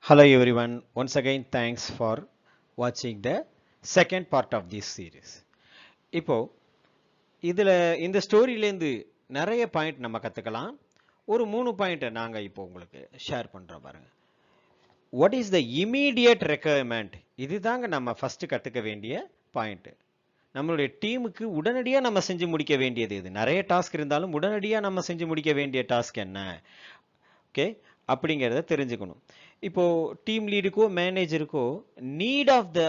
Hello everyone. Once again, thanks for watching the second part of this series. இப்போ இதில் இந்த ஸ்டோரியிலேருந்து நிறைய point நம்ம கற்றுக்கலாம். ஒரு 3 பாயிண்ட்டை நாங்கள் இப்போ உங்களுக்கு ஷேர் பண்ணுறோம் பாருங்க. What is the immediate requirement? இது தாங்க நம்ம ஃபஸ்ட்டு கற்றுக்க வேண்டிய பாயிண்ட்டு. நம்மளுடைய டீமுக்கு உடனடியாக நம்ம செஞ்சு முடிக்க வேண்டியது இது. நிறைய டாஸ்க் இருந்தாலும் உடனடியாக நம்ம செஞ்சு முடிக்க வேண்டிய டாஸ்க் என்ன, ஓகே, அப்படிங்கிறத தெரிஞ்சுக்கணும். இப்போது டீம் லீடுக்கோ மேனேஜருக்கோ நீட் ஆஃப் த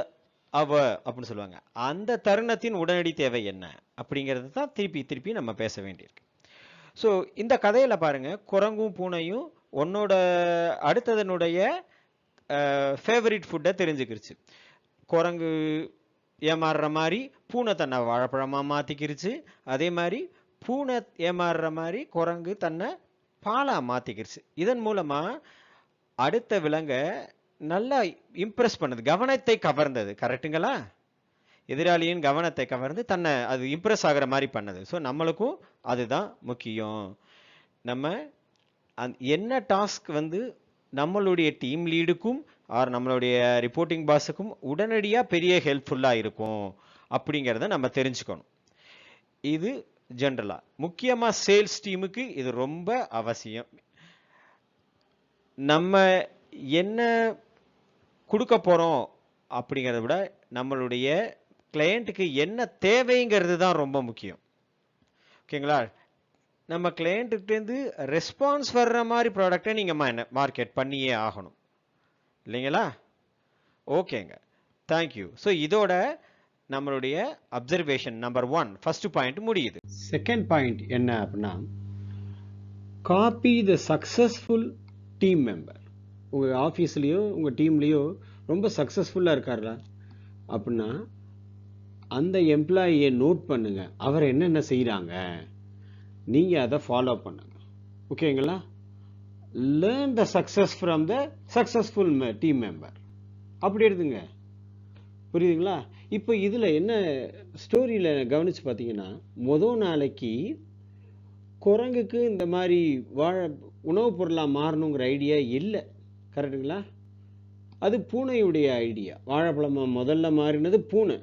அவர் அப்படின்னு சொல்லுவாங்க. அந்த தருணத்தின் உடனடி தேவை என்ன அப்படிங்கிறது தான் திருப்பி நம்ம பேச வேண்டியிருக்கு. ஸோ இந்த கதையில் பாருங்கள், குரங்கும் பூனையும் உன்னோட அடுத்ததனுடைய ஃபேவரட் ஃபுட்டை தெரிஞ்சுக்கிருச்சு. குரங்கு ஏமாறுற மாதிரி பூனை தன்னை வாழைப்பழமாக மாற்றிக்கிருச்சு. அதே மாதிரி பூனை ஏமாறுற மாதிரி குரங்கு தன்னை பாலாக மாற்றிக்கிருச்சு. இதன் மூலமாக அடுத்த விலங்கை நல்லா இம்ப்ரெஸ் பண்ணது, கவனத்தை கவர்ந்தது. கரெக்டுங்களா? எதிராளியின் கவனத்தை கவர்ந்து தன்னை அது இம்ப்ரெஸ் ஆகிற மாதிரி பண்ணது. ஸோ நம்மளுக்கும் அதுதான் முக்கியம். நம்ம என்ன டாஸ்க் நம்மளுடைய டீம் லீடுக்கும் ஆர் நம்மளுடைய ரிப்போர்ட்டிங் பாஸுக்கும் உடனடியாக பெரிய ஹெல்ப்ஃபுல்லாக இருக்கும் அப்படிங்கிறத நம்ம தெரிஞ்சுக்கணும். இது ஜென்ரலாக, முக்கியமாக சேல்ஸ் டீமுக்கு இது ரொம்ப அவசியம். நம்ம என்ன கொடுக்க போகிறோம் அப்படிங்கிறத விட நம்மளுடைய கிளையண்ட்டுக்கு என்ன தேவைங்கிறது தான் ரொம்ப முக்கியம். ஓகேங்களா? நம்ம கிளையண்ட்டுக்கிட்டேருந்து ரெஸ்பான்ஸ் வர்ற மாதிரி ப்ராடக்டை நீங்கள் மார்க்கெட் பண்ணியே ஆகணும், இல்லைங்களா? ஓகேங்க, தேங்க்யூ. ஸோ இதோட நம்மளுடைய அப்சர்வேஷன் நம்பர் 1 ஃபர்ஸ்ட் பாயிண்ட் முடியுது. செகண்ட் பாயிண்ட் என்ன அப்படின்னா, copy the successful team member. உங்கள் ஆஃபீஸ்லேயோ உங்கள் டீம்லேயோ ரொம்ப சக்ஸஸ்ஃபுல்லாக இருக்காரா அப்படின்னா அந்த எம்ப்ளாயியை நோட் பண்ணுங்க. அவர் என்னென்ன செய்கிறாங்க, நீங்கள் அதை ஃபாலோ பண்ணுங்க. ஓகேங்களா? Learn the success from the successful team member. அப்படி எடுத்துங்க. புரியுதுங்களா? இப்போ இதில் என்ன ஸ்டோரியில் கவனித்து பார்த்தீங்கன்னா, முதல் நாளைக்கு குரங்குக்கு இந்த மாதிரி உணவுப் பொருளாக மாறணுங்கிற ஐடியா இல்லை. கரெக்டுங்களா? அது பூனையுடைய ஐடியா. வாழைப்பழமாக முதல்ல மாறினது பூனை.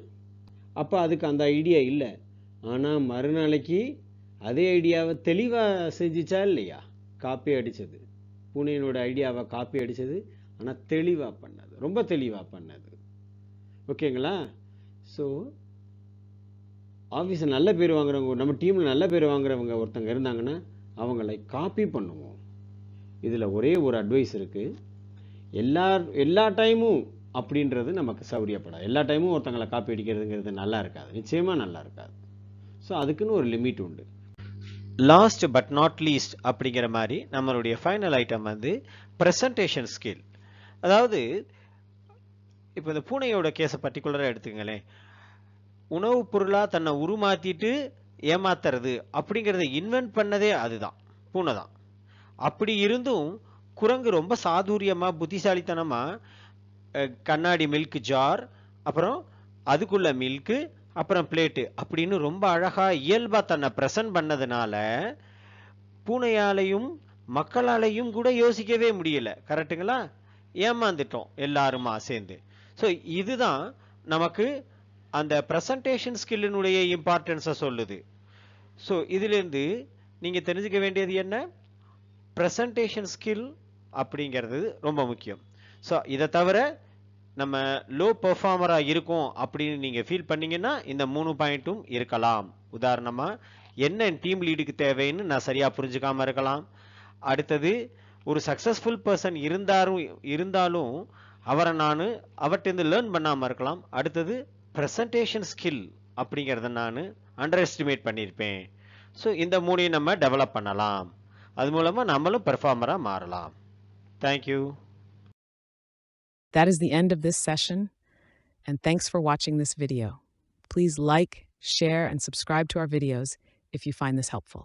அப்போ அதுக்கு அந்த ஐடியா இல்லை. ஆனால் மறுநாளைக்கு அதே ஐடியாவை தெளிவாக செஞ்சிச்சா இல்லையா? காப்பி அடித்தது, பூனையினோட ஐடியாவை காப்பி அடித்தது. ஆனால் தெளிவாக பண்ணது, ரொம்ப தெளிவாக பண்ணது. ஓகேங்களா? ஸோ ஆஃபீஸில் நல்ல பேர் வாங்குறவங்க, நம்ம டீமில் நல்ல பேர் வாங்குறவங்க ஒருத்தங்க இருந்தாங்கன்னா அவங்களை காப்பி பண்ணுவோம். இதில் ஒரே ஒரு அட்வைஸ் இருக்குது. எல்லா டைமும் அப்படின்றது நமக்கு சௌரியப்படாது. எல்லா டைமும் ஒருத்தங்களை காப்பி அடிக்கிறதுங்கிறது நல்லா இருக்காது, நிச்சயமாக நல்லா இருக்காது. ஸோ அதுக்குன்னு ஒரு லிமிட் உண்டு. லாஸ்ட் பட் நாட் லீஸ்ட் அப்படிங்கிற மாதிரி நம்மளுடைய ஃபைனல் ஐட்டம் ப்ரெசன்டேஷன் ஸ்கில். அதாவது இப்போ இந்த பூனையோட கேஸை பர்டிகுலராக எடுத்துங்களேன். உணவுப் பொருளாக தன்னை உருமாற்றிட்டு ஏமாத்துறது அப்படிங்கிறத இன்வென்ட் பண்ணதே அதுதான், பூனை தான். அப்படி இருந்தும் குரங்கு ரொம்ப சாதுரியமாக புத்திசாலித்தனமாக கண்ணாடி மில்க் ஜார், அப்புறம் அதுக்குள்ள மில்க்கு, அப்புறம் பிளேட்டு அப்படின்னு ரொம்ப அழகாக இயல்பாக தன்னை ப்ரெசன்ட் பண்ணதுனால பூனையாலையும் மக்களாலையும் கூட யோசிக்கவே முடியல. கரெக்டுங்களா? ஏமாந்துட்டோம் எல்லாருமா சேர்ந்து. ஸோ இதுதான் நமக்கு அந்த ப்ரெசன்டேஷன் ஸ்கில்லினுடைய இம்பார்ட்டன்ஸை சொல்லுது. ஸோ இதிலேருந்து நீங்கள் தெரிஞ்சுக்க வேண்டியது என்ன? ப்ரெசன்டேஷன் ஸ்கில் அப்படிங்கிறது ரொம்ப முக்கியம். ஸோ இதை தவிர நம்ம லோ பெர்ஃபார்மராக இருக்கும் அப்படின்னு நீங்கள் ஃபீல் பண்ணிங்கன்னா இந்த 3 பாயிண்ட்டும் இருக்கலாம். உதாரணமாக, என்ன டீம் லீடுக்கு தேவைன்னு நான் சரியாக புரிஞ்சுக்காமல் இருக்கலாம். அடுத்தது, ஒரு சக்ஸஸ்ஃபுல் பர்சன் இருந்தாலும் அவர்கிட்டருந்து லேர்ன் பண்ணாமல் இருக்கலாம். அடுத்தது, ப்ரெசன்டேஷன் ஸ்கில் அப்படிங்கிறத நான் அண்டர் எஸ்டிமேட் பண்ணியிருப்பேன். ஸோ இந்த 3ஐயும் நம்ம டெவலப் பண்ணலாம். அது மூலமாக நம்மளும் பெர்ஃபார்மராக மாறலாம். Thank you. That is the end of this session, and thanks for watching this video. Please like, share, and subscribe to our videos if you find this helpful.